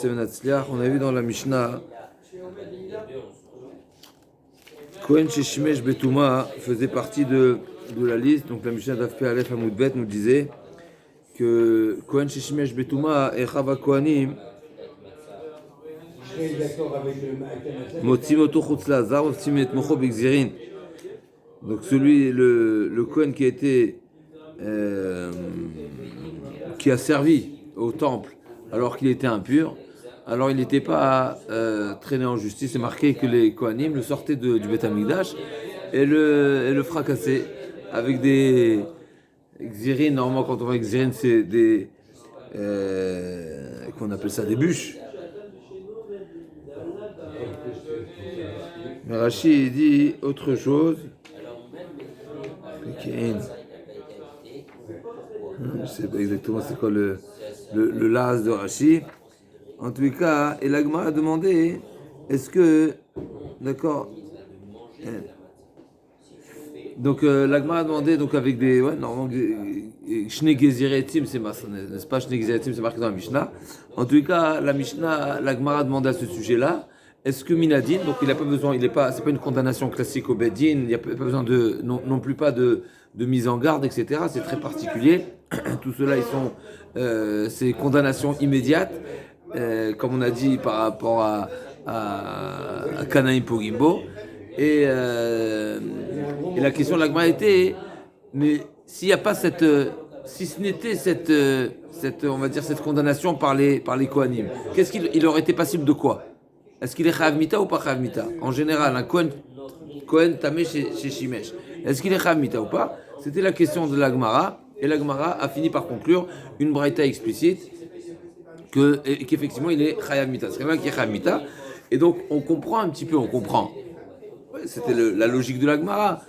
On a vu dans la Mishnah, Kohen Sheshimesh Betouma faisait partie de la liste. Donc la Mishnah d'Afpe Aleph Hamoud Bet nous disait que Kohen Sheshimesh Betouma et Chava Kohanim Motzim Oto Chutz Lazar, Motzim Et Mocho B'Gzirin. Donc le Kohen qui a été qui a servi au temple alors qu'il était impur, alors il n'était pas traîné en justice. C'est marqué que les Kohanim le sortaient du Beth Amikdash et le fracassaient avec des Gzirin. Normalement, quand on voit Gzirin, c'est des qu'on appelle ça des bûches. Mais Rashi dit autre chose. Je ne sais pas exactement c'est quoi le las de Rashi. En tout cas, et l'Agma a demandé, est-ce que, d'accord, donc l'Agma a demandé, donc avec des, normalement, Shne Geziretim, n'est-ce pas, Shne Geziretim, c'est marqué dans la Mishnah. En tout cas, la Mishnah, l'Agma a demandé à ce sujet-là, est-ce que Minadin, donc il n'a pas besoin, c'est pas une condamnation classique au Bedin, il n'y a pas besoin non plus pas de mise en garde, etc. C'est très particulier. Tout cela, ils sont, c'est condamnation immédiate, comme on a dit par rapport à Kanaïm Pogimbo. Et la question de l'Agma était, mais s'il n'y a pas si ce n'était cette, on va dire, cette condamnation par les Kohanim, qu'est-ce qu'il aurait été passible de quoi? Est-ce qu'il est Chayav Mita ou pas Chayav Mita? En général, un Kohen tamé chez Shimesh, est-ce qu'il est Chayav Mita ou pas? C'était la question de l'Agmara, et l'Agmara a fini par conclure une braïta explicite qu'effectivement il est Chayav Mita. C'est quelqu'un qui est Chayav Mita, et donc on comprend un petit peu, Ouais, c'était la logique de l'Agmara.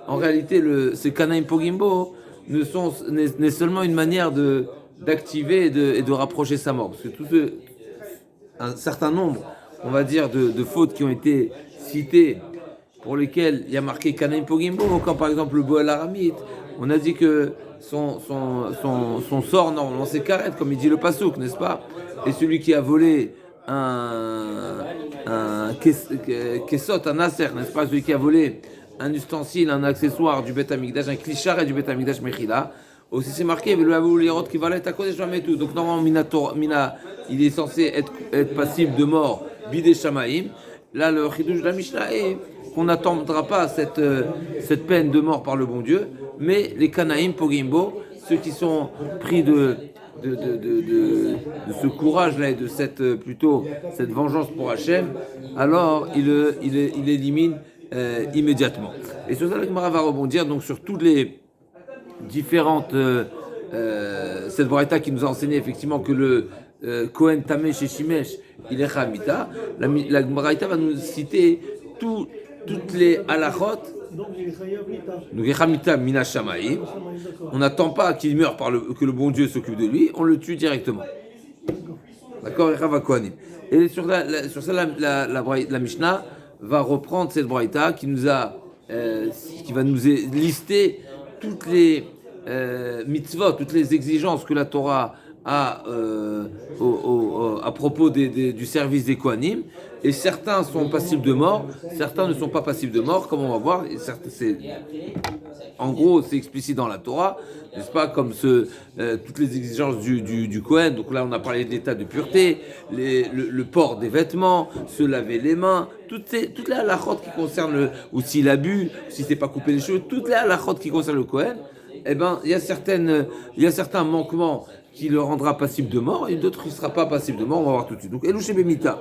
En réalité, ces Kanaïm Pogimbo n'est seulement une manière d'activer et de rapprocher sa mort, parce que un certain nombre, on va dire, de fautes qui ont été citées, pour lesquelles il y a marqué Kanaïm Pogimbo, quand par exemple le Boel Aramite, on a dit que son sort, normalement, c'est Karet, comme il dit le Passouk, n'est-ce pas? Et celui qui a volé un Kesot, un Aser, n'est-ce pas? Celui qui a volé un ustensile, un accessoire du Beth Amikdash, un clichar et du Beth Amikdash Mechila, aussi c'est marqué, qui va l'être à côté jamais tout. Donc normalement, Mina, il est censé être passible de mort, Bidé Shamaïm. Là, le Chidouj de la Mishnah est qu'on n'attendra pas cette peine de mort par le bon Dieu, mais les Kanaïm Pogimbo, ceux qui sont pris de ce courage-là et de cette vengeance pour Hachem, alors il élimine immédiatement. Et sur ça, la Gemara va rebondir donc sur toutes les différentes cette braïta qui nous a enseigné effectivement que le Kohen Tamé chez Shimesh il est Chamita. La braïta va nous citer toutes les halachot. Donc il est Chamita mina Shamaïm. On n'attend pas qu'il meure que le bon Dieu s'occupe de lui, on le tue directement. D'accord, et sur ça la Mishnah va reprendre cette braïta qui va nous lister toutes les mitzvot, toutes les exigences que la Torah a à propos du service des Kohanim, et certains sont passibles de mort, certains ne sont pas passibles de mort, comme on va voir. En gros, c'est explicite dans la Torah, n'est-ce pas, comme toutes les exigences du Kohen. Donc là, on a parlé de l'état de pureté, le port des vêtements, se laver les mains, toutes les halachot qui concernent ou s'il a bu, si c'est pas coupé les cheveux, toutes les halachot qui concernent le Kohen. Eh ben, il y a certains manquements qui le rendra passible de mort, et d'autres qui ne sera pas passible de mort. On va voir tout de suite. Donc, Elouché Bemita.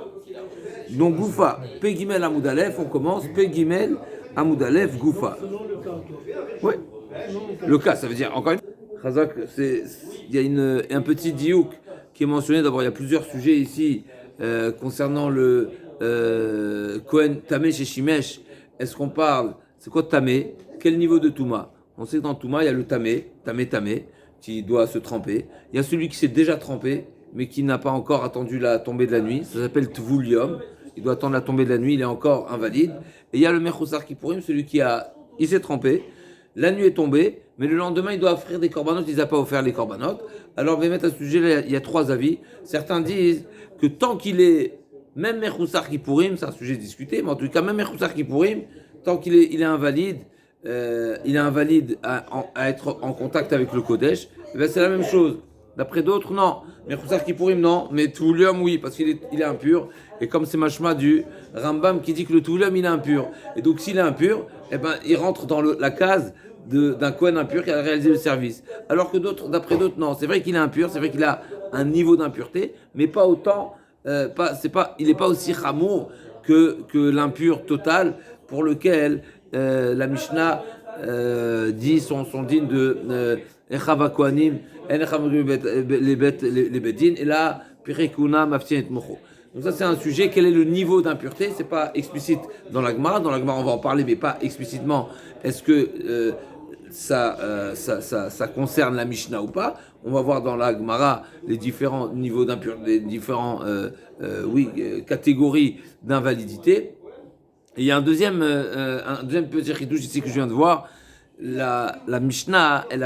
Donc, Goufa, Pegimel Amoudalef, on commence. Pegimel Amoudalef, Goufa. Oui. Le cas, ça veut dire, encore une fois, Chazak, il y a un petit diouk qui est mentionné. D'abord, il y a plusieurs sujets ici concernant le Kohen Tamé chez Shimesh. Est-ce qu'on parle, c'est quoi Tamé? Quel niveau de Touma? On sait que dans Touma, il y a le Tamé, qui doit se tremper. Il y a celui qui s'est déjà trempé, mais qui n'a pas encore attendu la tombée de la nuit. Ça s'appelle Tvulium. Il doit attendre la tombée de la nuit, il est encore invalide. Et il y a le Mechoussar Kippourim, celui il s'est trempé, la nuit est tombée, mais le lendemain il doit offrir des corbanotes, il n'a pas offert les corbanotes. Alors, on va mettre à ce sujet, il y a trois avis. Certains disent que tant qu'il est, même Mechoussar Kippourim, c'est un sujet discuté, mais en tout cas, même Mechoussar Kippourim, tant il est invalide, à être en contact avec le Kodesh, eh ben c'est la même chose. D'après d'autres, non. Mais Mechoussar Kippourim, non. Mais Toulium, oui, parce qu'il est impur. Et comme c'est Mashma du Rambam qui dit que le Toulium, il est impur. Et donc, s'il est impur, eh ben, il rentre dans la case d'un Kohen impur qui a réalisé le service. Alors que d'après d'autres, non. C'est vrai qu'il est impur, c'est vrai qu'il a un niveau d'impureté, mais pas autant, il n'est pas aussi ramour que l'impur total pour lequel la Mishnah dit son digne de Echava Kohanim, les Bedin, et là, Pirekuna Maftin et Mocho. Donc ça c'est un sujet, quel est le niveau d'impureté, c'est pas explicite dans la Gemara, on va en parler mais pas explicitement, est-ce que ça concerne la Mishnah ou pas. On va voir dans la Gemara les différents niveaux d'impureté, les différentes catégories d'invalidité. Et il y a un deuxième petit chidouche ici que je viens de voir, la Mishnah, il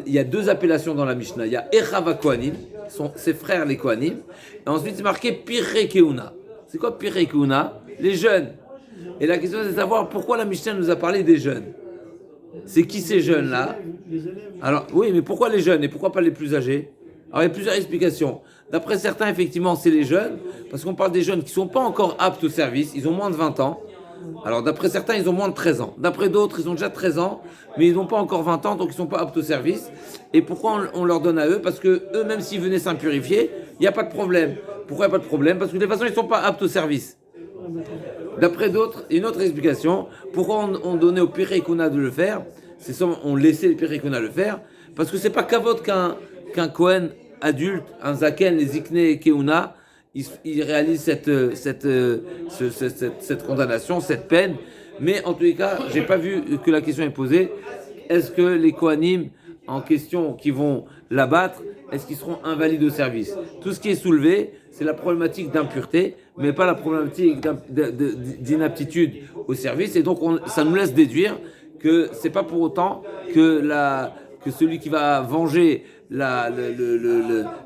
y a deux appellations dans la Mishnah. Il y a Echava Kohanim, ses frères les Kohanim, et ensuite c'est marqué Pirei Keuna. C'est quoi Pirei Keuna? Les jeunes. Et la question c'est de savoir pourquoi la Mishnah nous a parlé des jeunes. C'est qui ces jeunes-là? Alors oui, mais pourquoi les jeunes et pourquoi pas les plus âgés? Alors il y a plusieurs explications. D'après certains, effectivement, c'est les jeunes, parce qu'on parle des jeunes qui ne sont pas encore aptes au service, ils ont moins de 20 ans. Alors d'après certains, ils ont moins de 13 ans. D'après d'autres, ils ont déjà 13 ans, mais ils n'ont pas encore 20 ans, donc ils ne sont pas aptes au service. Et pourquoi on leur donne à eux? Parce que eux, même s'ils venaient s'impurifier, il n'y a pas de problème. Pourquoi il n'y a pas de problème? Parce que de toute façon, ils ne sont pas aptes au service. D'après d'autres, une autre explication, pourquoi on donnait au Pirei Keuna de le faire, on laissait le Pirei Keuna le faire, parce que c'est pas kavod qu'un Kohen adulte, un Zaken, les Zikne Keuna, il réalise cette condamnation, cette peine. Mais en tous les cas, j'ai pas vu que la question est posée. Est-ce que les Kohanim en question qui vont l'abattre, est-ce qu'ils seront invalides au service? Tout ce qui est soulevé, c'est la problématique d'impureté, mais pas la problématique d'inaptitude au service. Et donc, ça nous laisse déduire que c'est pas pour autant que celui qui va venger la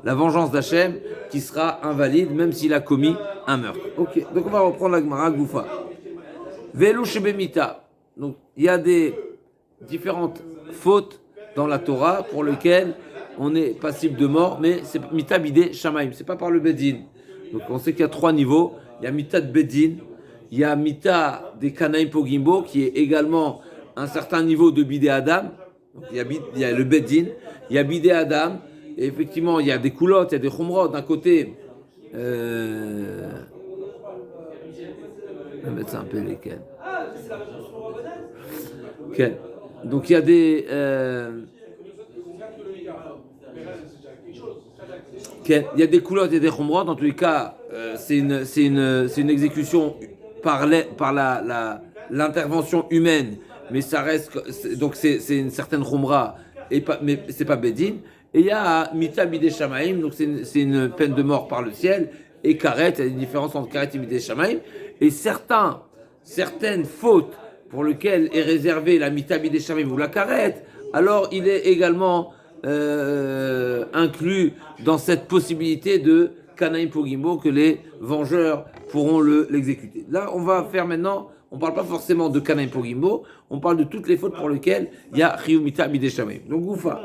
vengeance d'Hachem qui sera invalide, même s'il a commis un meurtre. Ok, donc on va reprendre la Gemara Goufa. Velu shebemita. Donc il y a des différentes fautes dans la Torah pour lesquelles on est passible de mort, mais c'est mita bidé shamaim, c'est pas par le bedin. Donc on sait qu'il y a trois niveaux. Il y a mita de bedin, il y a mita des kanaim pogimbo qui est également un certain niveau de bidé adam. Donc, il y a le bedin, il y a bidé adam, et effectivement il y a des coulottes, il y a des chumrot d'un côté. On va mettre ça un peu lesquels. Okay. Donc il y a des il y a des coulottes et des chumrot. Dans tous les cas, c'est une exécution par l'intervention humaine, mais ça reste donc c'est une certaine chumra mais c'est pas bedin. Et il y a mita bidé shamaim, donc c'est une peine de mort par le ciel. Et karet, il y a une différence entre karet et bidé shamaim. Et certaines fautes pour lesquelles est réservée la mita bidé shamaim ou la karet, alors il est également inclus dans cette possibilité de kanaim pogimbo que les vengeurs pourront l'exécuter. Là, on va faire maintenant. On ne parle pas forcément de Kanaim Pogimbo, on parle de toutes les fautes pour lesquelles il y a Chiyumita Bidé Shamaim. Donc Goufa.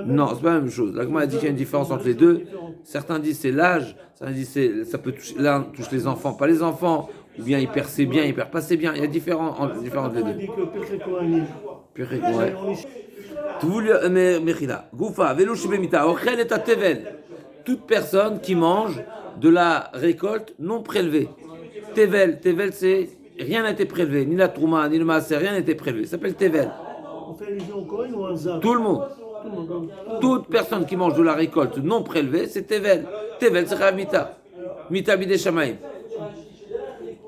Non, c'est pas la même chose. La Gemara a dit qu'il y a une différence entre les deux. Certains disent c'est l'âge, certains disent ça peut toucher, l'un touche les enfants, pas les enfants, ou bien il perd ses biens, il perd pas ses biens. Il y a différents entre les deux. Mechila. Goufa, Velo Shibemita, Ochel et Tevel. Toute personne qui mange de la récolte non prélevée. Tevel, c'est rien n'a été prélevé, ni la trouma, ni le maaser, rien n'a été prélevé. Ça s'appelle Tevel. On fait allusion au Kohen ou à un Zav? Tout le monde. Toute personne qui mange de la récolte non prélevée, c'est Tevel. Tevel, c'est Ravita. Mita bidé shamaim.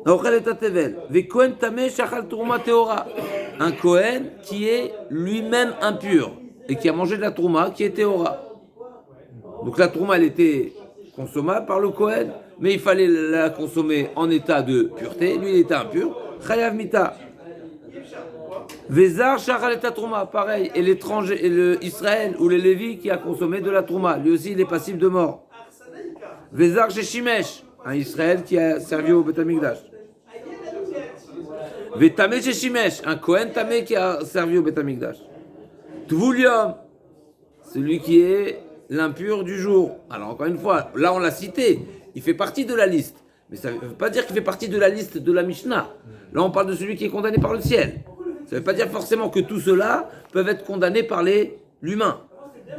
Tevel. Ve Kohen tameh shachal trouma teora. Un Kohen qui est lui-même impur et qui a mangé de la trouma qui est teora. Donc la trouma, elle était consommable par le Kohen, mais il fallait la consommer en état de pureté. Lui, il était impur. Chayav mita. Vezar shachal trouma, pareil. Et l'étranger, et le Israël ou les Lévis qui a consommé de la trouma, lui aussi, il est passible de mort. Vezar sheshimesh, un Israël qui a servi au Beth Amikdash. Vetamé sheshimesh, un Kohen tamé qui a servi au Beth Amikdash. Tvulium, celui qui est l'impur du jour. Alors encore une fois, là on l'a cité, il fait partie de la liste. Mais ça ne veut pas dire qu'il fait partie de la liste de la Mishnah. Là on parle de celui qui est condamné par le ciel. Ça ne veut pas dire forcément que tous ceux-là peuvent être condamnés par l'humain.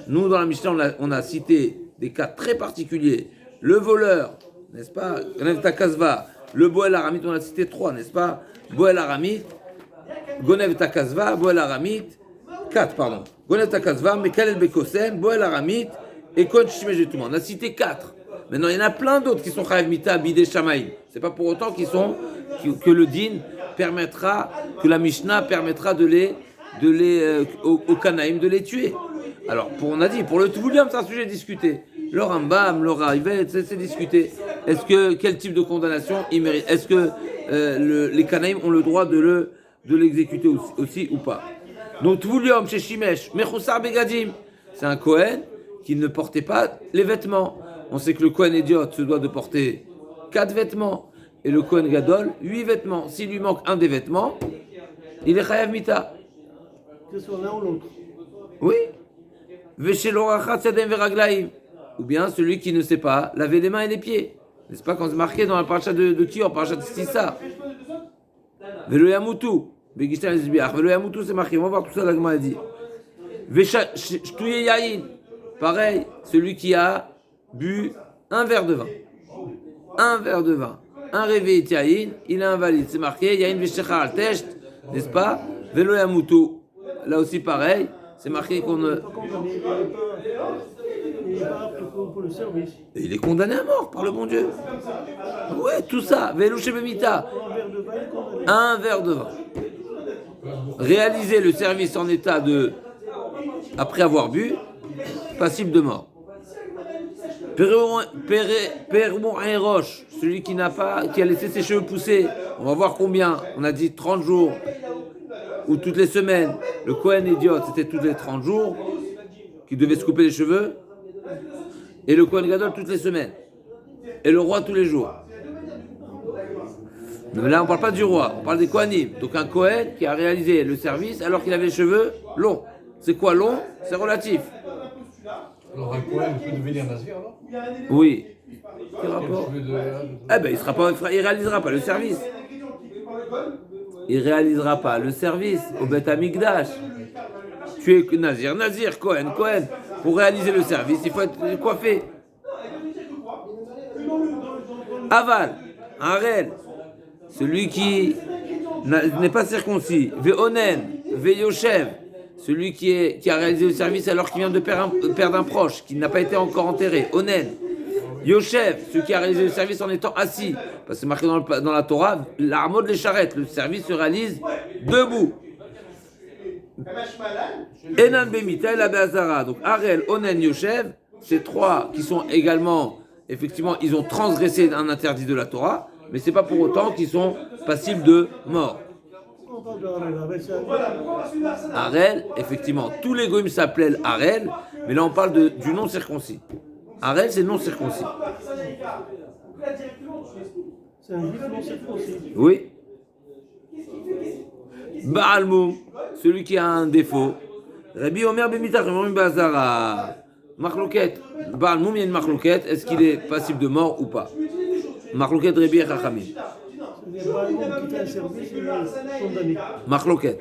Nous dans la Mishnah on a cité des cas très particuliers. Le voleur, n'est-ce pas? Gonev Takazva. Le Boel Aramit, on a cité 3, n'est-ce pas? Boel Aramit, Gonev Takazva, Boel Aramit, 4, pardon. Gonev Takazva, Mekalel Bekosem, Boel Aramit et Kon Shimesh Touma. On a cité 4. Maintenant, il y en a plein d'autres qui sont Chayav Mita, Bidei Shamaïm. C'est pas pour autant que le din permettra, que la Mishnah permettra au Kanaïm de les tuer. Alors, on a dit, pour le Tvuliam, c'est un sujet discuté. Le Rambam, le Raïvet, c'est discuté. Quel type de condamnation il mérite? Est-ce que les Kanaïm ont le droit de l'exécuter aussi ou pas? Donc, Tvuliam chez Shimesh, Mechoussar Begadim, c'est un Kohen qui ne portait pas les vêtements. On sait que le Kohen idiot se doit de porter 4 vêtements et le Kohen Gadol 8 vêtements. S'il lui manque un des vêtements, il est Chayav Mita. Que ce soit l'un ou l'autre. Oui. Veshelorachat Sadem Veraglaim. Ou bien celui qui ne sait pas laver les mains et les pieds. N'est-ce pas quand c'est marqué dans la paracha de Kior, paracha de Stissa? Velo Yamutu. Begishtan Esbiach. Velo Yamutu, c'est marqué. On va voir tout ça, la Gemara dit. Veshtouye Yahin. Pareil, celui qui a bu un verre de vin. Un verre de vin. Un réveil Yahin, il est invalide. C'est marqué Yahin Veshecha al Tesht. N'est-ce pas? Velo Yamutu. Là aussi, pareil. C'est marqué qu'on ne. Il n'est pas apte pour le service. Et il est condamné à mort par le bon Dieu. Ouais, tout ça. Velouché Bemita. Un verre de vin, il est condamné. Un verre de vin. Réaliser le service en état de. Après avoir bu, passible de mort. Permon Roche, celui qui a laissé ses cheveux pousser. On va voir combien. On a dit 30 jours. Ou toutes les semaines. Le Kohen idiot, c'était tous les 30 jours. Qui devait se couper les cheveux. Et le Kohen Gadol toutes les semaines. Et le roi tous les jours. Mais là, on ne parle pas du roi, on parle des Kohanim. Donc un Kohen qui a réalisé le service alors qu'il avait les cheveux longs. C'est quoi long? C'est relatif. Alors un Kohen peut devenir Nazir, alors? Oui. Quel rapport? Eh ben, il réalisera pas le service. Il réalisera pas le service au Beth Amikdash. Tu es Nazir, Kohen. Pour réaliser le service, il faut être coiffé. Aval, un réel. Celui qui n'est pas circoncis. Ve'onen, ve'yoshev. Celui qui a réalisé le service alors qu'il vient de perdre un proche, qui n'a pas été encore enterré. Onen. Yoshev, celui qui a réalisé le service en étant assis. Parce que c'est marqué dans la Torah, l'armode les charrettes. Le service se réalise debout. Enan Bemita el Abeazara. Donc Arel, Onen, Yoshev, ces trois qui sont également, effectivement, ils ont transgressé un interdit de la Torah, mais c'est pas pour autant qu'ils sont passibles de mort. On parle de Harel. Harel, c'est Arel, effectivement, tous les goïms s'appellent Arel, mais là on parle du non circoncis. Arel, c'est non circoncis. un juif non circoncis. Oui. Baalmoum, celui qui a un défaut. Rabbi Omer Bemitach, Omer Bazara. Marloquette. Baalmoum, il y a une marloquette. Est-ce qu'il est passible de mort ou pas? Marloquette Rabbi et Chachamim. C'est pas un homme qui fait un service, il est condamné. Marloquette.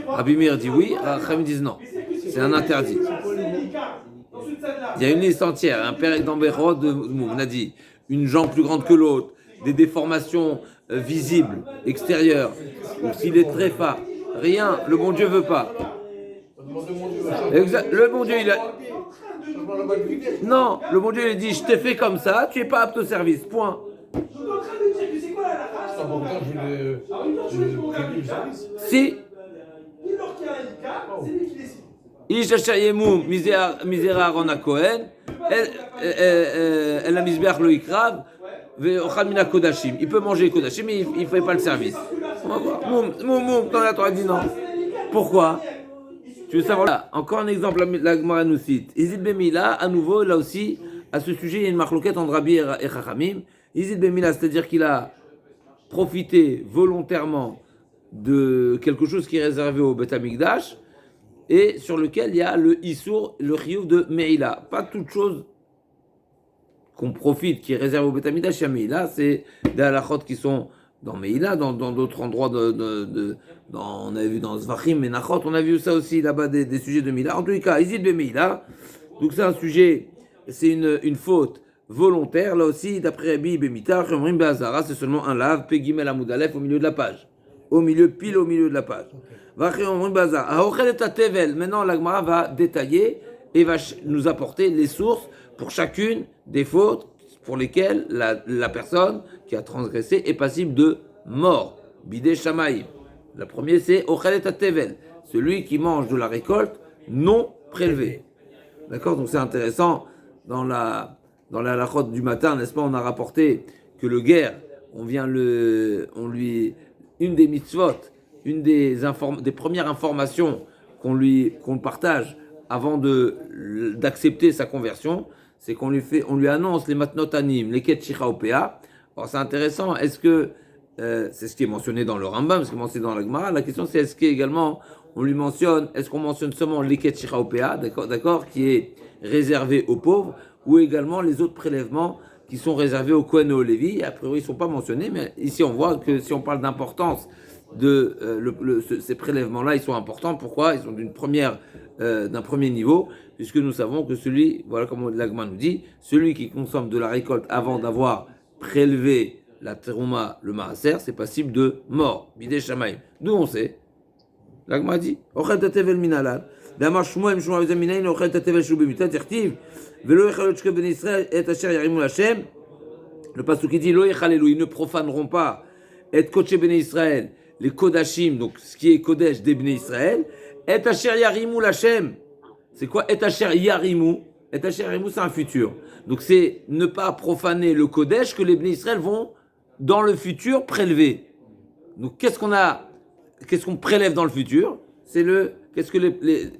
Rabbi Meir dit oui, Chachamim disent non. C'est un interdit. Il y a une liste entière. Un père d'Ambérod, on a dit une jambe plus grande que l'autre, des déformations visibles, extérieures, ou s'il est très fat, rien, le bon Dieu veut pas. Exact. Le bon Dieu, il a... Non, le bon Dieu, il dit, je t'ai fait comme ça, tu n'es pas apte au service, point. Si. איש אשר ימום מזרע אהרון הכהן, אל המזבח לא יקרב, ואוכל מן הקודשים. Il peut manger les kodashim, mais il ne fait pas le service. On va voir. Moum, quand la Torah dit non. Pourquoi? Tu veux savoir là, encore un exemple, la Gemara nous cite. Izid Bemila, à nouveau, là aussi, à ce sujet, il y a une marloquette entre Rabbi et Chachamim. Izid Bemila, c'est-à-dire qu'il a profité volontairement de quelque chose qui est réservé au Beth Amikdash et sur lequel il y a le Issour, le Chiyuv de Meila. Pas toute chose qu'on profite, qui est réservé au Beth Amikdash, il y a Meila, c'est des halachot qui sont dans Meila, dans d'autres endroits, on avait vu dans Zvachim, Menachot, on a vu ça aussi là-bas des sujets de Meila. En tout cas, Izid be Meila, donc c'est un sujet, c'est une faute volontaire, là aussi, d'après Rabbi Bemita, Chomrim Be'azara, c'est seulement un lave, Pegimel Amoud Aleph, au milieu de la page. Pile au milieu de la page. Maintenant, la Gemara va détailler et va nous apporter les sources pour chacune des fautes pour lesquelles la personne qui a transgressé est passible de mort. Bidé Shamaïm. Le premier, c'est Ochelet Tevel, celui qui mange de la récolte non prélevée. D'accord? Donc c'est intéressant. Dans la halachot du matin, n'est-ce pas, on a rapporté que le guerre, une des mitzvot, une des premières informations qu'on partage avant d'accepter sa conversion, c'est qu'on lui annonce les matnot anim, les ket shicha opéa. Alors c'est intéressant, est-ce que, c'est ce qui est mentionné dans le Rambam, ce qui est mentionné dans la Gemara, la question c'est est-ce qu'également est-ce qu'on mentionne seulement les ket shicha opéa, d'accord, qui est réservé aux pauvres, ou également les autres prélèvements qui sont réservés aux Kohen et aux Lévi. A priori, ils ne sont pas mentionnés, mais ici on voit que si on parle d'importance de ces prélèvements-là, ils sont importants. Pourquoi? Ils sont d'un premier niveau, puisque nous savons que voilà comme l'Agma nous dit, celui qui consomme de la récolte avant d'avoir prélevé la terouma, le maaser, c'est passible de mort. Bidé Shamaïm. D'où on sait? L'Agma dit, Ochet tevel minalal. D'amar Shmuel Minayin, Ochet tevel shubimita, tertiv. Le pasuk qui dit Lo yechalelu, ils ne profaneront pas et kodesh bnei Israël, les kodashim, donc ce qui est kodesh des bnei Israël, et asher yarimu l'Hashem. C'est quoi et asher yarimu? Et asher yarimu, c'est un futur. Donc c'est ne pas profaner le kodesh que les bnei Israël vont dans le futur prélever. Donc qu'est-ce qu'on prélève dans le futur?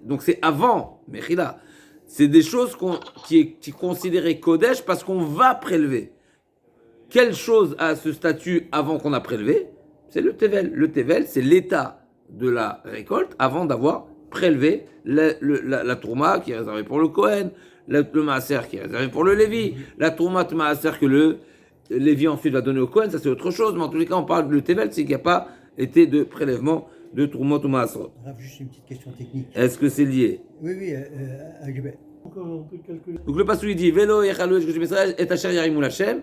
Donc c'est avant Mechila. C'est des choses qui est considérées Kodesh parce qu'on va prélever. Quelle chose a ce statut avant qu'on a prélevé? C'est le Tevel. Le Tevel, c'est l'état de la récolte avant d'avoir prélevé la Trouma qui est réservée pour le Kohen, le Maaser qui est réservé pour le Lévi, la Trouma Maaser que le Lévi ensuite va donner au Kohen, ça c'est autre chose, mais en tous les cas on parle de Tevel, c'est qu'il n'y a pas été de prélèvement de Troumot ou Maaser. Juste une petite question technique. Est-ce que c'est lié? Oui, On peut calculer. Donc le passage il dit Velo yechalu et asher yarimul Hashem,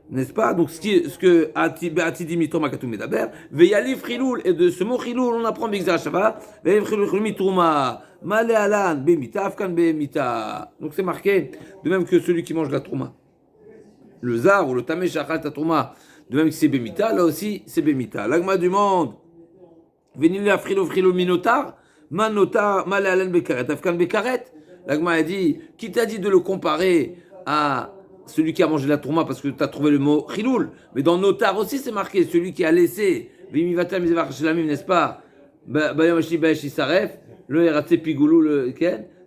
n'est-ce pas? Donc ce que Atidi Mitrom Akatou Medaber, Veyalif Chiloul, et de ce mot Chiloul on apprend Bixar Shava, Veyalif Chiloul Mitrouma, Male Alan, Bemita, Afkan Bemita. Donc c'est marqué, de même que celui qui mange la Trouma. Le Zar ou le Tamé Shachal Trouma, de même que c'est Bemita, là aussi c'est Bemita. L'agma du monde, Venil Frilo Minotar, Manotar, Male Alan Bekaret, Afkan Bekaret. L'agma a dit, qui t'a dit de le comparer à celui qui a mangé la tourma parce que tu as trouvé le mot chiloul, mais dans Notar aussi c'est marqué, celui qui a laissé, n'est-ce pas,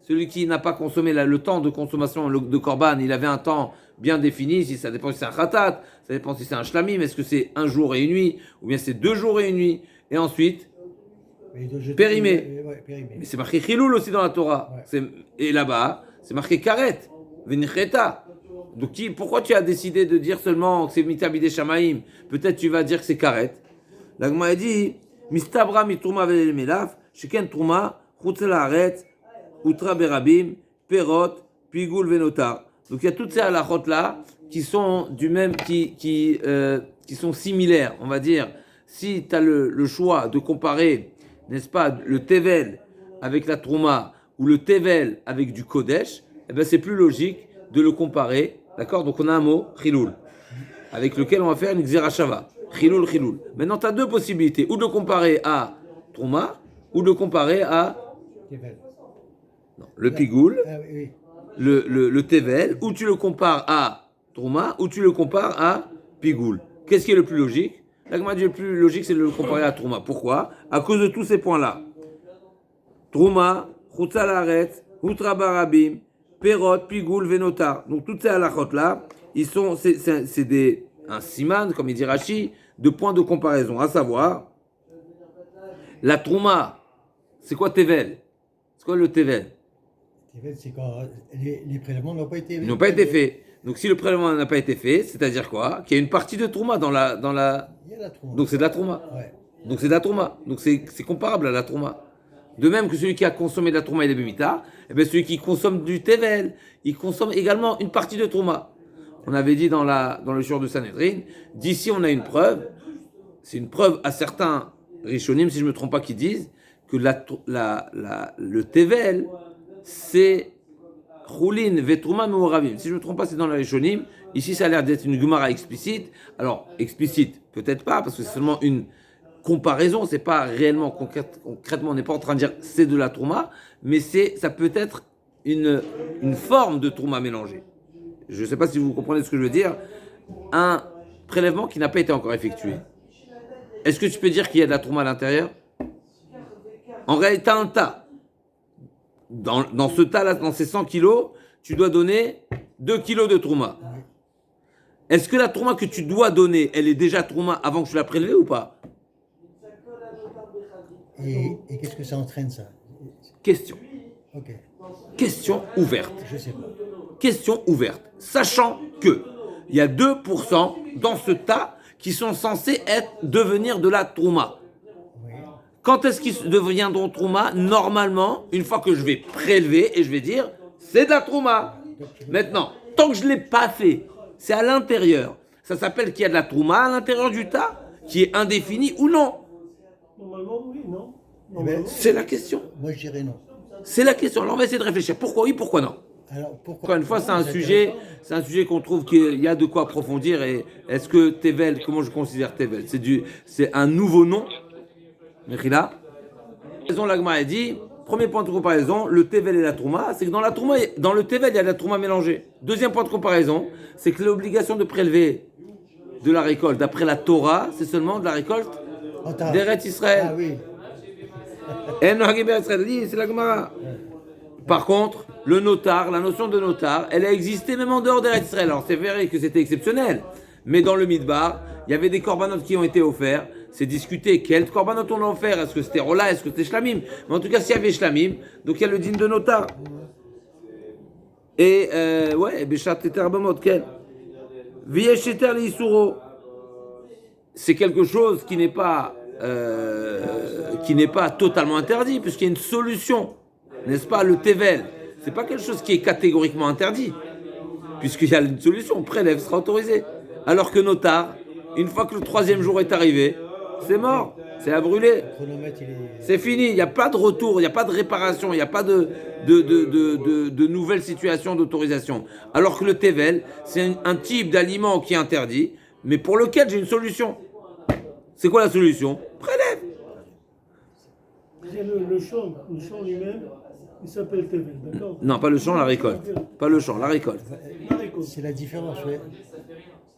celui qui n'a pas consommé le temps de consommation de korban, il avait un temps bien défini, si ça dépend si c'est un khatat, ça dépend si c'est un shlamim, est-ce que c'est un jour et une nuit, ou bien c'est 2 jours et une nuit, et ensuite, périmé. Mais c'est marqué chiloul aussi dans la Torah. Ouais. Et là-bas, c'est marqué karet, venicheta. Donc pourquoi tu as décidé de dire seulement que c'est mitabide shamaim? Peut-être tu vas dire que c'est karet. L'agma a dit mistabra mitrouma ve'melaf, sheken trouma, chutz la'aretz, utra berabim, perot, pigul venotar. Donc il y a toutes ces halachot là qui sont qui sont similaires, on va dire. Si tu as le choix de comparer, n'est-ce pas, le tevel avec la trouma ou le tevel avec du kodesh, eh ben c'est plus logique de le comparer, d'accord? Donc on a un mot, chiloul, avec lequel on va faire une xerashava, chiloul. Maintenant tu as 2 possibilités, ou de le comparer à trouma, ou de le comparer à Non, le pigoul, Ah oui, le tevel, ou tu le compares à trouma, ou tu le compares à pigoul. Qu'est-ce qui est le plus logique? La Gemara dit le plus logique, c'est de le comparer à trouma. Pourquoi? À cause de tous ces points-là. Trouma, chutza laaretz, hutra barabim, perot, pigoul, venotar. Donc toutes ces halachot-là, c'est un siman, comme il dit Rashi, de points de comparaison. À savoir, la trouma, c'est quoi tevel? C'est quoi le tevel? c'est quand les prélèvements n'ont pas été Ils n'ont pas été faits. Donc si le prélèvement n'a pas été fait, c'est-à-dire quoi? Qu'il y a une partie de trouma dans la... Il y a la trouma. Donc c'est de la trouma. Ouais. Donc c'est de la trouma. Donc c'est comparable à la trouma. De même que celui qui a consommé de la trouma et des bémita, eh bien celui qui consomme du tevel, il consomme également une partie de trouma. On avait dit dans le shiur de Sanhedrin, d'ici on a une preuve, c'est une preuve à certains rishonim, si je ne me trompe pas, qui disent que le tevel, c'est choulin vetrouma meoravim. Si je ne me trompe pas, c'est dans la rishonim. Ici, ça a l'air d'être une gemara explicite. Alors, explicite, peut-être pas, parce que c'est seulement une comparaison, c'est pas réellement concrètement, on n'est pas en train de dire c'est de la trouma, mais ça peut être une forme de trouma mélangée. Je ne sais pas si vous comprenez ce que je veux dire. Un prélèvement qui n'a pas été encore effectué. Est-ce que tu peux dire qu'il y a de la trouma à l'intérieur? En réalité, tu as un tas. Dans ce tas-là, dans ces 100 kilos, tu dois donner 2 kilos de trouma. Est-ce que la trouma que tu dois donner, elle est déjà trouma avant que tu l'as prélevée ou pas? Et qu'est-ce que ça entraîne, ça? Question. Ok. Question ouverte. Je sais pas. Question ouverte. Sachant que il y a 2% dans ce tas qui sont censés devenir de la trouma. Oui. Quand est-ce qu'ils deviendront trouma? Normalement, une fois que je vais prélever et je vais dire c'est de la trouma. Maintenant, tant que je ne l'ai pas fait, c'est à l'intérieur. Ça s'appelle qu'il y a de la trouma à l'intérieur du tas, qui est indéfini ou non. Normalement, oui, non? Eh ben, C'est la question. moi, je dirais non. C'est la question. Alors on va essayer de réfléchir. Pourquoi oui, pourquoi non? Alors, pourquoi? Encore une fois, c'est un sujet qu'on trouve qu'il y a de quoi approfondir. Et est-ce que Tevel, comment je considère Tevel? C'est un nouveau nom. Mechila. Raison, l'Agma a dit, premier point de comparaison, le Tevel et la Trouma, c'est que dans le Tevel, il y a de la Trouma mélangée. Deuxième point de comparaison, c'est que l'obligation de prélever de la récolte, d'après la Torah, c'est seulement de la récolte d'Eretz Israël. Ah oui. Et c'est la Gemara. Par contre, le notar, la notion de notar, elle a existé même en dehors d'Eretz Israël. Alors c'est vrai que c'était exceptionnel, mais dans le Midbar, il y avait des corbanotes qui ont été offerts. C'est discuté quels corbanotes on a offert. Est-ce que c'était Rola, est-ce que c'était Shlamim? Mais en tout cas, s'il y avait Shlamim, donc il y a le digne de notar. Et ouais, Béchat Teter Bamot, quel? Viesheter Liisuro. C'est quelque chose qui n'est pas totalement interdit, puisqu'il y a une solution, n'est-ce pas? Le tevel, c'est pas quelque chose qui est catégoriquement interdit, puisqu'il y a une solution, prélève sera autorisé. Alors que notar, une fois que le 3e jour est arrivé, c'est mort, c'est à brûler, Le chronomètre, il est... c'est fini, il n'y a pas de retour, il n'y a pas de réparation, il n'y a pas de nouvelle situation d'autorisation. Alors que le tevel, c'est un type d'aliment qui est interdit, mais pour lequel j'ai une solution. C'est quoi la solution? Prélève. C'est le champ lui-même, il s'appelle Tevel, d'accord? Non, pas le champ, la récolte. Pas le champ, la récolte. La récolte. C'est la différence, oui.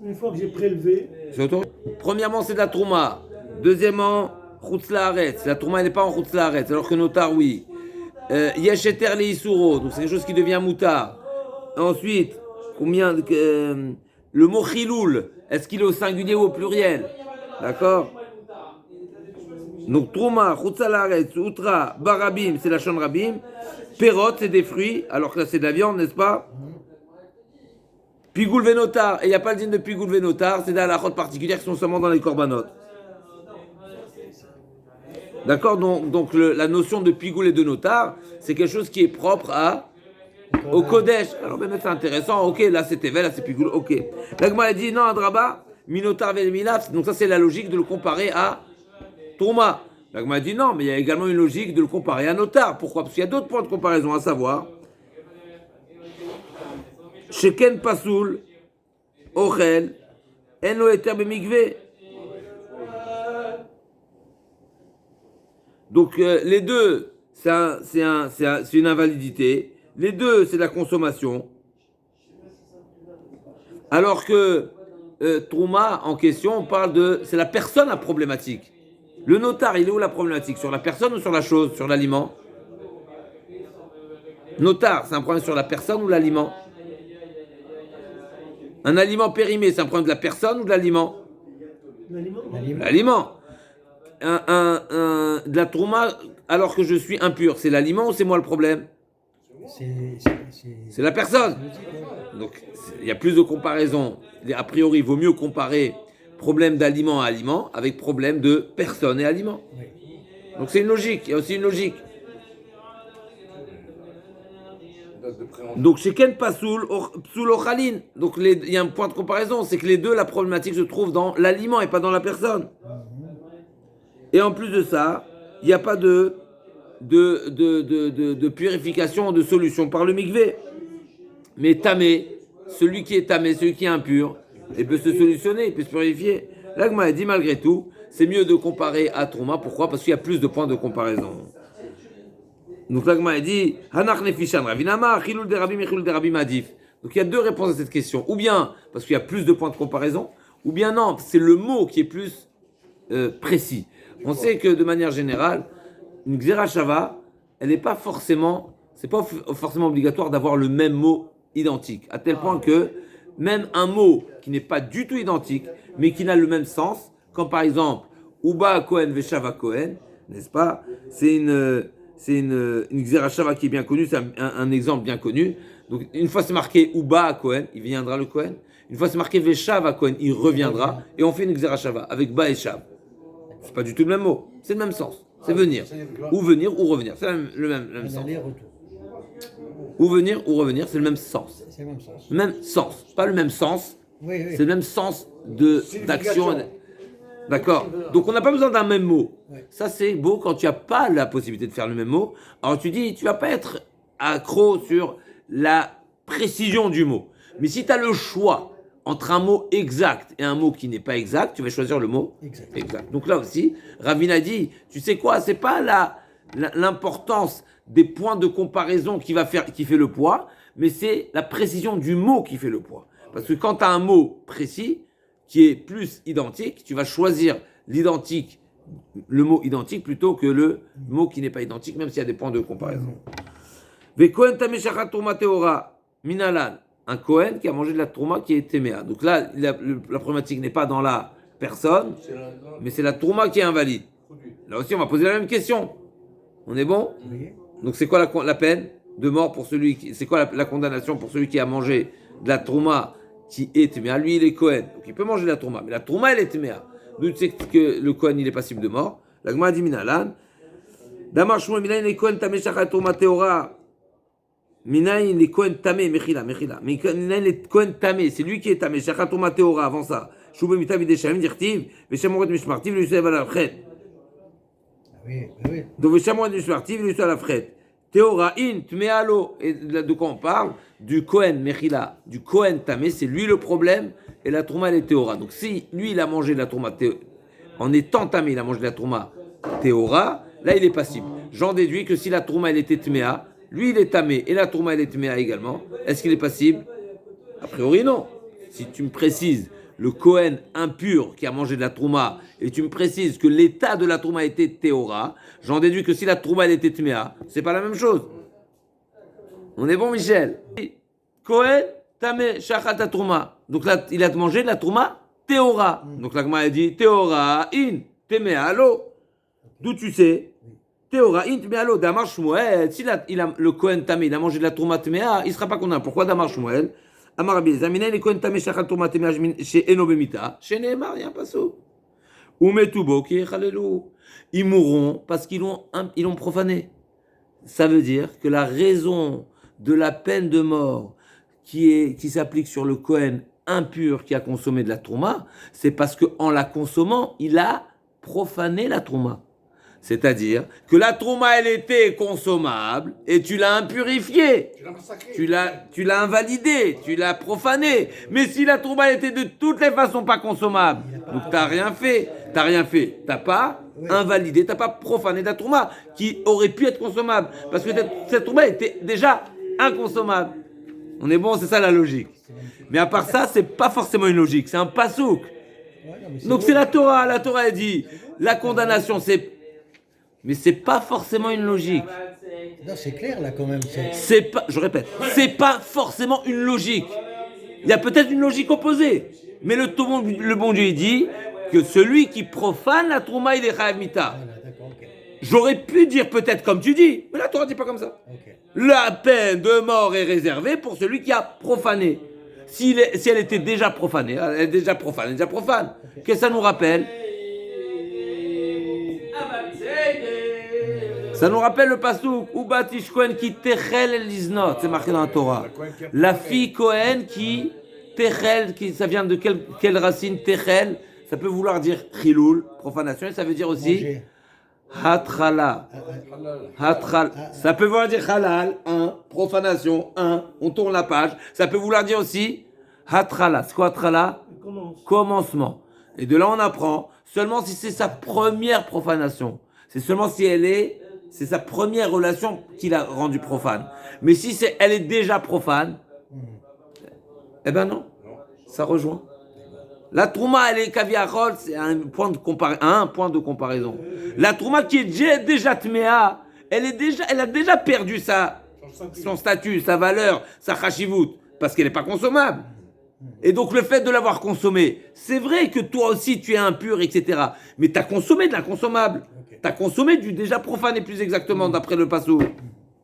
Une fois que j'ai prélevé, C'est autorisé. Premièrement, c'est de la trouma. Deuxièmement, chutz laaretz. La trouma, elle n'est pas en chutz laaretz, alors que notar, oui. Yesheter liisuro, donc c'est quelque chose qui devient moutard. Ensuite, le mot chiloul, est-ce qu'il est au singulier ou au pluriel? D'accord? Donc, trouma, chutz laaretz, outra, barabim, c'est la shon rabim. Perot, c'est des fruits, alors que là, c'est de la viande, n'est-ce pas? Pigoul venotar, et il n'y a pas le digne de pigoul venotar, c'est des halachot particulières qui sont seulement dans les korbanot. D'accord? Donc la notion de pigoul et de notar, c'est quelque chose qui est propre au Kodesh. Alors ben, c'est intéressant, ok, là c'est Tevel, là c'est pigoul, ok. L'Agma a dit non, Adraba, minotar velminaf, donc ça c'est la logique de le comparer à Touma. L'Agma a dit non, mais il y a également une logique de le comparer à notar. Pourquoi? Parce qu'il y a d'autres points de comparaison à savoir. Sheken Pasoul, Ochel, Eno Eter Bemikve. Donc les deux, c'est une invalidité. Les deux, c'est de la consommation. Alors que Trouma, en question, on parle c'est la personne la problématique. Le notar, il est où la problématique? Sur la personne ou sur la chose? Sur l'aliment? Notar, c'est un problème sur la personne ou l'aliment? Un aliment périmé, c'est un problème de la personne ou de l'aliment? L'aliment. L'aliment. De la Trouma, alors que je suis impur, c'est l'aliment ou c'est moi le problème? C'est la personne. Donc, il y a plus de comparaison. A priori, il vaut mieux comparer problème d'aliment à aliment avec problème de personne et aliment. Donc, c'est une logique. Il y a aussi une logique. Donc, chez Ken Pasoul, Psoul Ochalin. Donc, il y a un point de comparaison. C'est que les deux, la problématique se trouve dans l'aliment et pas dans la personne. Et en plus de ça, il n'y a pas de purification, de solution par le mikvé. Mais tamé, celui qui est tamé, celui qui est impur, il peut se solutionner, il peut se purifier. L'Agma a dit malgré tout, c'est mieux de comparer à Trouma. Pourquoi? Parce qu'il y a plus de points de comparaison. Donc l'Agma a dit, Hanach nefishan ravinama, chilul de rabim et chilul de rabim adif. Donc il y a deux réponses à cette question. Ou bien parce qu'il y a plus de points de comparaison, ou bien non, c'est le mot qui est plus précis. On sait que de manière générale, une Xera Shava, elle n'est pas forcément, c'est pas forcément obligatoire d'avoir le même mot identique. À tel point que même un mot qui n'est pas du tout identique, mais qui n'a le même sens, comme par exemple Uba Kohen Veshava Kohen, n'est-ce pas? C'est une Xera Shava qui est bien connue, c'est un exemple bien connu. Donc une fois c'est marqué Uba Kohen, il viendra le Kohen. Une fois c'est marqué Veshava Kohen, il reviendra. Et on fait une Xera Shava avec Ba et Shav. C'est pas du tout le même mot, c'est le même sens. C'est venir ou revenir. C'est le même sens. Ou venir ou revenir, c'est le même sens. C'est le même sens. Le même sens. Pas le même sens. Oui. C'est le même sens d'action. D'accord. Donc on n'a pas besoin d'un même mot. Ouais. Ça c'est beau quand tu n'as pas la possibilité de faire le même mot. Alors tu dis, tu vas pas être accro sur la précision du mot. Mais si tu as le choix entre un mot exact et un mot qui n'est pas exact, tu vas choisir le mot exact. Donc là aussi, Ravina dit, tu sais quoi, c'est pas l'importance des points de comparaison qui fait le poids, mais c'est la précision du mot qui fait le poids. Parce que quand tu as un mot précis qui est plus identique, tu vas choisir le mot identique plutôt que le mot qui n'est pas identique, même s'il y a des points de comparaison. Vekohen tameshachat trouma teora minalan. Un Kohen qui a mangé de la trouma qui est téméa. Donc là, la problématique n'est pas dans la personne, mais c'est la trouma qui est invalide. Là aussi, on va poser la même question. On est bon? Oui. Donc c'est quoi la peine de mort pour celui qui... C'est quoi la condamnation pour celui qui a mangé de la trouma qui est téméa? Lui, il est Kohen. Donc il peut manger de la trouma. Mais la trouma, elle est téméa. D'où tu sais que le Kohen, il est passible de mort. La Gemara dit minalan. Damar shmuel minayin le Kohen tameshachat trouma teora. Minayin les Kohen tamé, mechila. Minayin les Kohen tamé, c'est lui qui est tamé. Shachat trouma teora, avant ça. Shubé mitav ideshamim dirtiv, veshamoret mishmartiv, lui à la fret. Oui. Donc veshamoret mishmartiv, lui à la fret. Teora in tmealo. Et de quoi on parle? Du Kohen mechila, du Kohen tamé, c'est lui le problème. Et la trouma, elle est teora. Donc si lui, il a mangé de la trouma en étant tamé, il a mangé de la trouma teora, là, il est passible. J'en déduis que si la trouma, elle était tméa, lui, il est tamé et la trouma, elle est tméa également. Est-ce qu'il est passible? A priori, non. Si tu me précises le Kohen impur qui a mangé de la trouma et tu me précises que l'état de la trouma était théora, j'en déduis que si la trouma, elle était tméa, c'est pas la même chose. On est bon, Michel? Kohen tamé shachat trouma. Donc là, il a mangé de la trouma théora. Donc la Gemara a dit théora in tméa lo. D'où tu sais? Théora, int, mais alors, Damar Shmuel, si le Kohen Tamé, il a mangé de la Trouma Tméa, il ne sera pas condamné. Pourquoi Damar Shmuel? Amar Rabbi, Zamina, les Kohen Tamé, Shachat Trouma Tméa, chez Enobemita, chez Nehemar, il y a un passo. Ou Metubo, qui est Chalelou. Ils mourront parce qu'ils l'ont profané. Ça veut dire que la raison de la peine de mort qui s'applique sur le Kohen impur qui a consommé de la Trouma, c'est parce qu'en la consommant, il a profané la Trouma. C'est-à-dire que la trouma, elle était consommable et tu l'as impurifiée. Tu l'as massacré. Tu l'as invalidée, tu l'as profanée. Mais si la trouma, elle était de toutes les façons pas consommable, donc t'as rien fait. T'as pas invalidé, tu n'as pas profané ta trouma qui aurait pu être consommable. Parce que cette trouma était déjà inconsommable. On est bon, c'est ça la logique. Mais à part ça, c'est pas forcément une logique, c'est un pasouk. Donc c'est la Torah. La Torah elle dit la condamnation, c'est. Mais c'est pas forcément une logique. Non, c'est clair là quand même. C'est pas, je répète, c'est pas forcément une logique. Il y a peut-être une logique opposée. Mais le bon Dieu il dit que celui qui profane la trouma, il est chayav mita. Voilà, d'accord, ok. J'aurais pu dire peut-être comme tu dis, mais la Torah dit pas comme ça. Ok. La peine de mort est réservée pour celui qui a profané. Si elle était déjà profanée, elle est déjà profane. Qu'est-ce que ça nous rappelle? Ça nous rappelle le pasouk Ubatish Kohen qui techel el liznot, c'est marqué dans la Torah. La fille Kohen qui techel, ça vient de quelle racine techel? Ça peut vouloir dire chilul, profanation, et ça veut dire aussi Manger. hatrala. Ça peut vouloir dire halal, profanation, on tourne la page. Ça peut vouloir dire aussi hatrala. C'est quoi hatrala? Commencement. Et de là on apprend seulement si c'est sa première profanation. C'est seulement si c'est sa première relation qui l'a rendue profane. Mais si elle est déjà profane, eh ben non, ça rejoint. La trouma, elle est kaviarol, c'est un point de comparaison. La trouma qui est déjà tméa, elle a déjà perdu son statut, sa valeur, sa chashivut, parce qu'elle n'est pas consommable. Et donc le fait de l'avoir consommée, c'est vrai que toi aussi tu es impur, etc. Mais tu as consommé de l'inconsommable. Tu as consommé du déjà profané plus exactement, d'après le passo.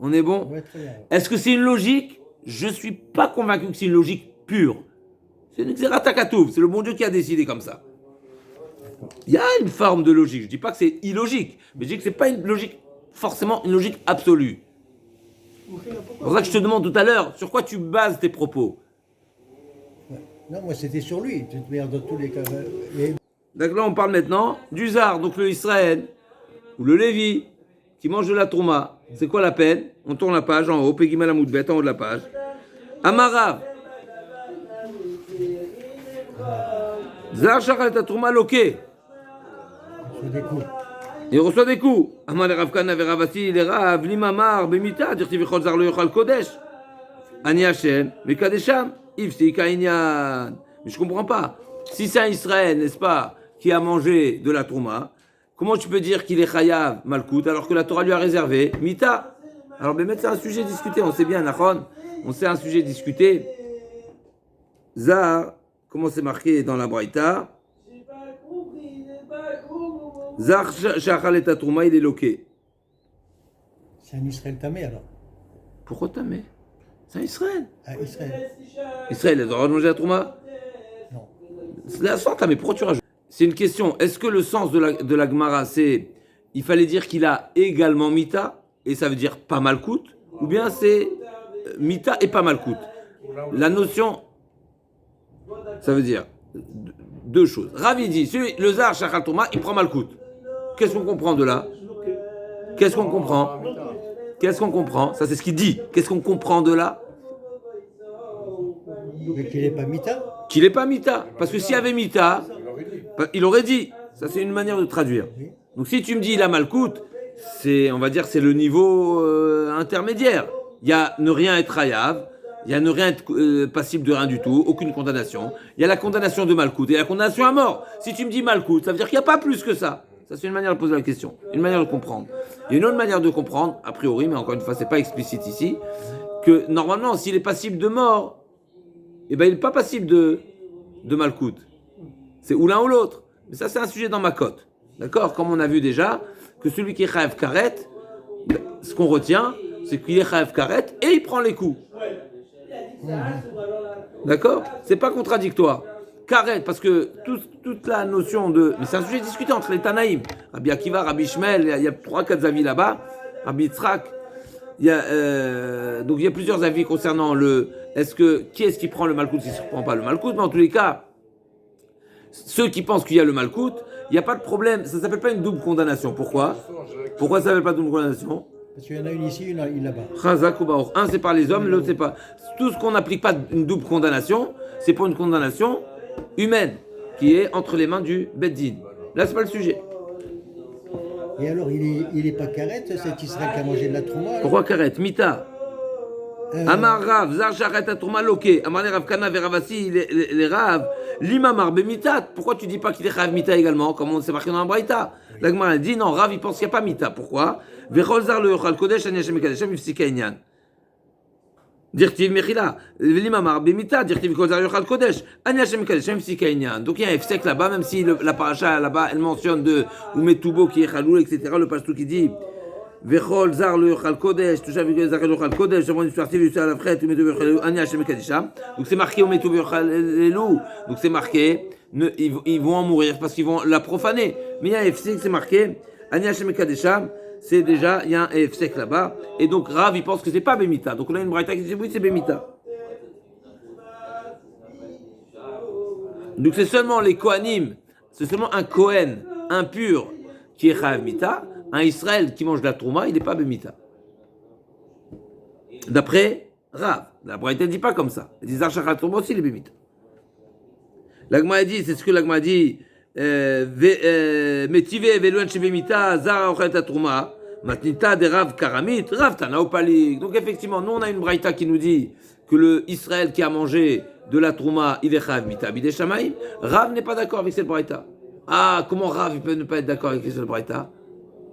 On est bon? Ouais, très bien. Est-ce que c'est une logique? Je ne suis pas convaincu que c'est une logique pure. C'est une xératakatouf, c'est le bon Dieu qui a décidé comme ça. Il y a une forme de logique. Je ne dis pas que c'est illogique, mais je dis que ce n'est pas une logique, forcément une logique absolue. C'est pour ça que je te demande tout à l'heure, sur quoi tu bases tes propos? Ouais. Non, moi c'était sur lui. De toute manière, dans tous les cas. Donc là, on parle maintenant du Zar, donc le Israël, ou le Lévi, qui mange de la trouma. C'est quoi la peine? On tourne la page en haut, Pegimel Amoudbet, en haut de la page. Amarav. Zar Shachal ta trouma loqué. Sur des coups. Il reçoit des coups. Amar le Rav Kana ve Ravasi, le Rav, Limamar, Bemita, dirti vichol Zar lo yochal Kodesh. Ani Hashem, Mekadesham, Ifsi Kainyan. Mais je comprends pas. Si c'est un Israël, n'est-ce pas, qui a mangé de la trouma, comment tu peux dire qu'il est chayav malkout alors que la Torah lui a réservé mita? Alors, mais c'est un sujet discuté, on sait bien, Nachon, on sait un sujet discuté. Zar, comment c'est marqué dans la Braïta? Zar shachal et trouma, il est loqué. C'est un Israël tamé alors. Pourquoi tamé? C'est un Israël. Ah, Israël. Israël, il a le droit de manger la trouma? Non. C'est la sorte, mais pourquoi tu rajoutes? C'est une question. Est-ce que le sens de la Gemara, c'est il fallait dire qu'il a également mita, et ça veut dire pas malkout, ou bien c'est mita et pas malkout? La notion, ça veut dire deux choses. Ravi dit, le Zar Shachal Touma, il prend malkout. Qu'est-ce qu'on comprend de là? Qu'est-ce qu'on comprend? Qu'est-ce qu'on comprend? Ça, c'est ce qu'il dit. Qu'est-ce qu'on comprend de là? Mais qu'il n'est pas mita. Qu'il n'est pas mita. Parce que s'il y avait mita, il aurait dit. Ça, c'est une manière de traduire. Oui. Donc, si tu me dis la malkout, on va dire, c'est le niveau intermédiaire. Il y a ne rien être hayav, il y a ne rien être passible de rien du tout, aucune condamnation. Il y a la condamnation de malkout et la condamnation à mort. Si tu me dis malkout, ça veut dire qu'il n'y a pas plus que ça. Ça, c'est une manière de poser la question, une manière de comprendre. Il y a une autre manière de comprendre, a priori, mais encore une fois, c'est pas explicite ici, que normalement, s'il est passible de mort, eh ben, il n'est pas passible de malkout. C'est ou l'un ou l'autre. Mais ça, c'est un sujet dans ma cote. D'accord? Comme on a vu déjà, que celui qui est chayav karet, ce qu'on retient, c'est qu'il est chayav karet et il prend les coups. D'accord? C'est pas contradictoire. Karet, parce que toute la notion de... Mais c'est un sujet discuté entre les Tanaïm. Rabbi Akiva, Rabbi Ishmael, il y a 3-4 avis là-bas. Rabbi Yitzhak. Donc il y a plusieurs avis concernant qui est-ce qui prend le malkout, qui ne prend pas le malkout. Mais en tous les cas, ceux qui pensent qu'il y a le malkout, il n'y a pas de problème. Ça ne s'appelle pas une double condamnation. Pourquoi? Pourquoi ça ne s'appelle pas double condamnation? Parce qu'il y en a une ici, une là-bas. Chazak ou Baor. Un c'est par les hommes, l'autre c'est pas. Tout ce qu'on n'applique pas une double condamnation, c'est pour une condamnation humaine, qui est entre les mains du Beddin. Là, c'est pas le sujet. Et alors, il est pas carré, cet Israël qui a mangé de la trouma alors Pourquoi karet? Mita. Amar Rav, Zar Shachet Atrouma Loke. Amar Rav Kana Veravasi, les Rav. L'imamar Bemitat. Pourquoi tu dis pas qu'il est Rav Mita également, comme on s'est marqué dans la Braïta? La Gemara dit non, Rav il pense qu'il n'y a pas Mita. Pourquoi? Vechol Zar le Yochal Kodesh, Ani Hashem Kadeshem, Yifsika Inyan. Dirtiv Mechila. L'imamar Bemita, Dirtiv Vechol Zar Yochal Kodesh, Ani Hashem Kadeshem, Yifsika Inyan. Donc il y a un Efsek là-bas, même si la paracha là-bas, elle mentionne de Umetubo qui est Chaloul, etc. Le Pashtou qui dit. Vechol zar le yochal kodesh, toucha avec zar le yochal kodesh, je vois une histoire à la frette, ou metu ani Hashem kadisham. Donc c'est marqué au metu yochal elou. Donc c'est marqué, ils vont en mourir parce qu'ils vont la profaner. Mais il y a un efsek, c'est marqué ani Hashem kadisham. C'est déjà il y a un efsek là-bas. Et donc Rav il pense que c'est pas Bemita. Donc on a une braïta qui dit oui c'est Bemita. Donc c'est seulement les Kohanim, c'est seulement un Kohen impur qui est Chayav Mita. Un Israël qui mange de la trouma, il n'est pas Bemita. D'après Rav, la Braïta ne dit pas comme ça. Elle dit Zar Shachal Trouma aussi, il est Bemita. L'Agma dit, c'est ce que l'Agma dit, Metive Velouen chez Bemita, Zar Ochel Trouma, Matnita de Rav Karamit, Rav Tana Opalik. Donc effectivement, nous on a une Braïta qui nous dit que le Israël qui a mangé de la trouma, il est Chayav Mita, Bidei Shamaïm. Rav n'est pas d'accord avec cette Braïta. Ah, comment Rav il peut ne pas être d'accord avec cette Braïta?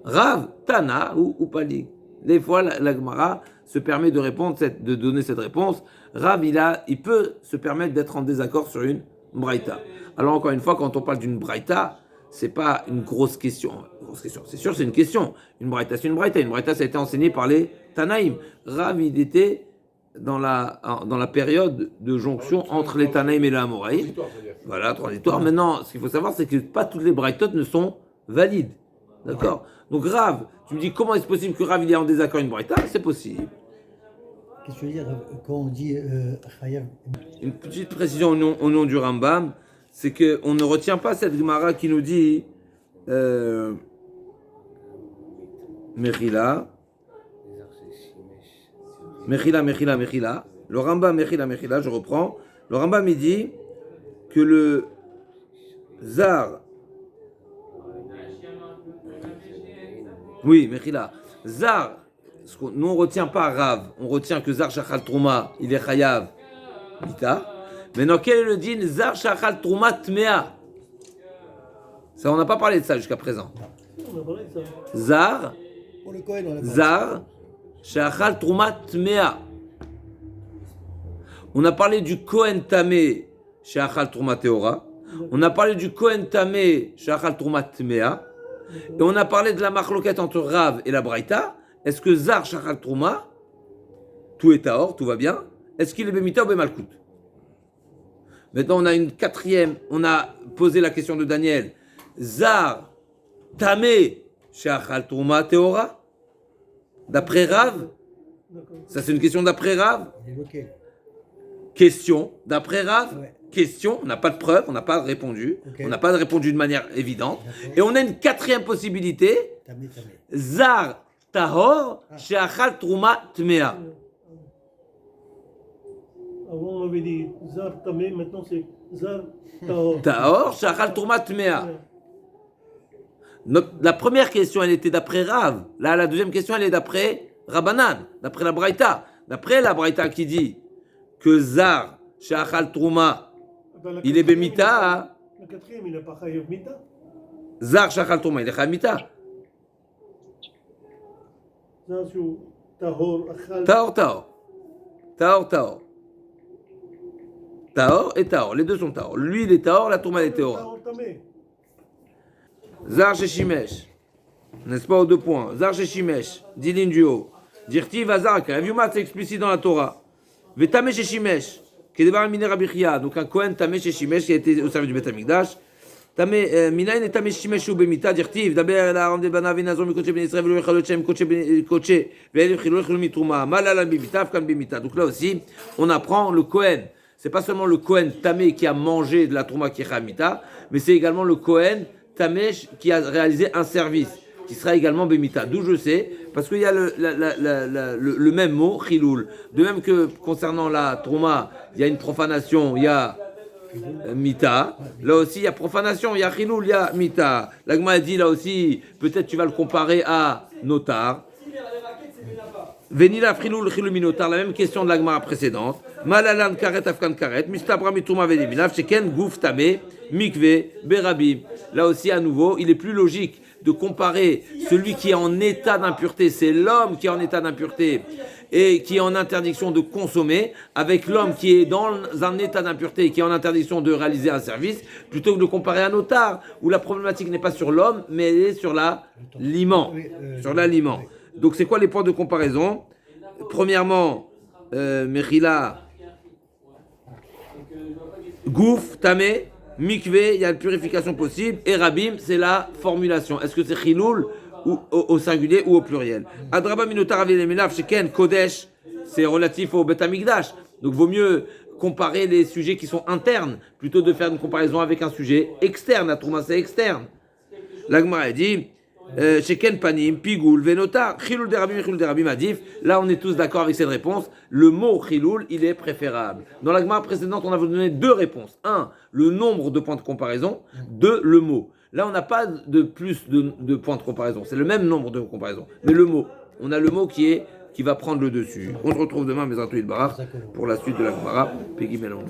Rav, Tana ou Pali. Des fois, la Gemara se permet de répondre, de donner cette réponse. Rav, il peut se permettre d'être en désaccord sur une braïta. Alors encore une fois, quand on parle d'une braïta, c'est pas une grosse question. C'est sûr, c'est une question. Une braïta, c'est une braïta. Une braïta, ça a été enseigné par les Tanaïm. Rav, il était dans la période de jonction entre les Tanaïm et les Amoraïm. Voilà, transitoire. Maintenant, ce qu'il faut savoir, c'est que pas toutes les braïtotes ne sont valides. D'accord? Donc Rav, tu me dis comment est-ce possible que Rav il est en désaccord avec une braïta? C'est possible. Qu'est-ce que tu veux dire quand on dit Chayav? Une petite précision au nom du Rambam, c'est qu'on ne retient pas cette Gemara qui nous dit Mechila. Le Rambam Mechila, je reprends. Le Rambam il dit que le Zar. Oui, Mechila. Zar, nous on ne retient pas Rav, on retient que Zar Shachal Trouma, il est Chayav Mita. Maintenant, quel est le din Zar Shachal Trouma Tmea? Ça, on n'a pas parlé de ça jusqu'à présent. On a parlé de ça. Pour le Kohen, on a parlé. Zar Shachal Trouma Tmea. On a parlé du Kohen Tamé Shachal Trouma Teora. On a parlé du Kohen Tamé Shachal Trouma Tmea. Et on a parlé de la marloquette entre Rav et la Braïta. Est-ce que Zar Shachal Trouma, tout est Taor, tout va bien? Est-ce qu'il est Bemita ou Bemalkout? Maintenant, on a une quatrième. On a posé la question de Daniel. Zar Tamé Shachal Trouma Teora? D'après Rav? Ça, c'est une question d'après Rav? Question d'après Rav? Ouais. Question, on n'a pas de preuve, on n'a pas répondu, Okay. on n'a pas répondu de manière évidente. Et on a une quatrième possibilité, Tamé. Zar Tahor Sheachal Trouma Tmea. Avant, on avait dit Zar Tamé, maintenant c'est Zar Tahor. Tahor Sheachal Trouma Tmea. La première question, elle était d'après Rav. Là, la deuxième question, elle est d'après Rabbanan, d'après la Braïta. D'après la Braïta qui dit que Zar Sheachal Trouma, il est Bemita. Hein? La quatrième, il n'est pas Chayav Mita. Zar Shachal Trouma, il est Chayav Mita. Zar sur Tahor, Achal. Tahor. Tahor et Tahor, les deux sont Tahor. Lui, il est Tahor, la Trouma, elle est Théora. Tahor Tamé. Zar Sheshimesh, n'est-ce pas aux deux points? Zar Sheshimesh, dit ligne du haut. Dirtiv Azar, Raviumat, c'est explicite dans la Torah. Vetame Sheshimesh, qui est débarré Miner Abichia, donc un Kohen Tame Sheshimesh qui a été au service du Beth Amikdash. Minaïn et Tame Sheshimesh ou Bemita, Dirtiv, Daber la Aaron de Banav, Nazom, Koche Ben Israël, Velo Echalot Shem, Koche, Velo Echalot Mitrouma, Malala Bemita, Afkan Bemita. Donc là aussi, on apprend le Kohen. C'est pas seulement le Kohen Tamé qui a mangé de la Trouma qui est Chamita, mais c'est également le Kohen Tamé qui a réalisé un service, qui sera également Bemita. D'où je sais, parce qu'il y a le même mot, Chiloul. De même que concernant la Trouma, il y a une profanation, il y a Mita. Là aussi, il y a profanation, il y a Chiloul, il y a Mita. L'Agma a dit là aussi, peut-être tu vas le comparer à Notar. Venila Friloul, Chilou Minotar, la même question de l'Agma précédente. Malalan Karet, Afkan Karet, Mistabra Mitouma Vediminav, Sheken Gouf Tame, Mikve, Berabim. Là aussi, à nouveau, il est plus logique de comparer celui qui est en état d'impureté, c'est l'homme qui est en état d'impureté et qui est en interdiction de consommer, avec l'homme qui est dans un état d'impureté et qui est en interdiction de réaliser un service, plutôt que de comparer à un notar, où la problématique n'est pas sur l'homme, mais elle est sur l'aliment. Sur l'aliment. Donc c'est quoi les points de comparaison? Premièrement, Mechila, Gouf, Tamé, Mikvé, il y a une purification possible, et Rabim, c'est la formulation. Est-ce que c'est Chiloul ou au singulier ou au pluriel? Adraba Minotar Avileminav, Sheken, Kodesh, c'est relatif au Bet Amikdash. Donc vaut mieux comparer les sujets qui sont internes, plutôt de faire une comparaison avec un sujet externe, à Trouma c'est externe. L'Agmara a dit, Sheken Panim, Pigoul, Venotar, Chiloul de Rabim Adif. Là, on est tous d'accord avec cette réponse. Le mot Chiloul, il est préférable. Dans l'Agmara précédente, on a donné deux réponses. Un, le nombre de points de comparaison. Deux, le mot. Là, on n'a pas de plus de points de comparaison. C'est le même nombre de comparaisons. Mais le mot, on a le mot qui va prendre le dessus. On se retrouve demain, Bezatou Il Barach, pour la suite de l'Agmara. Peggy Melon.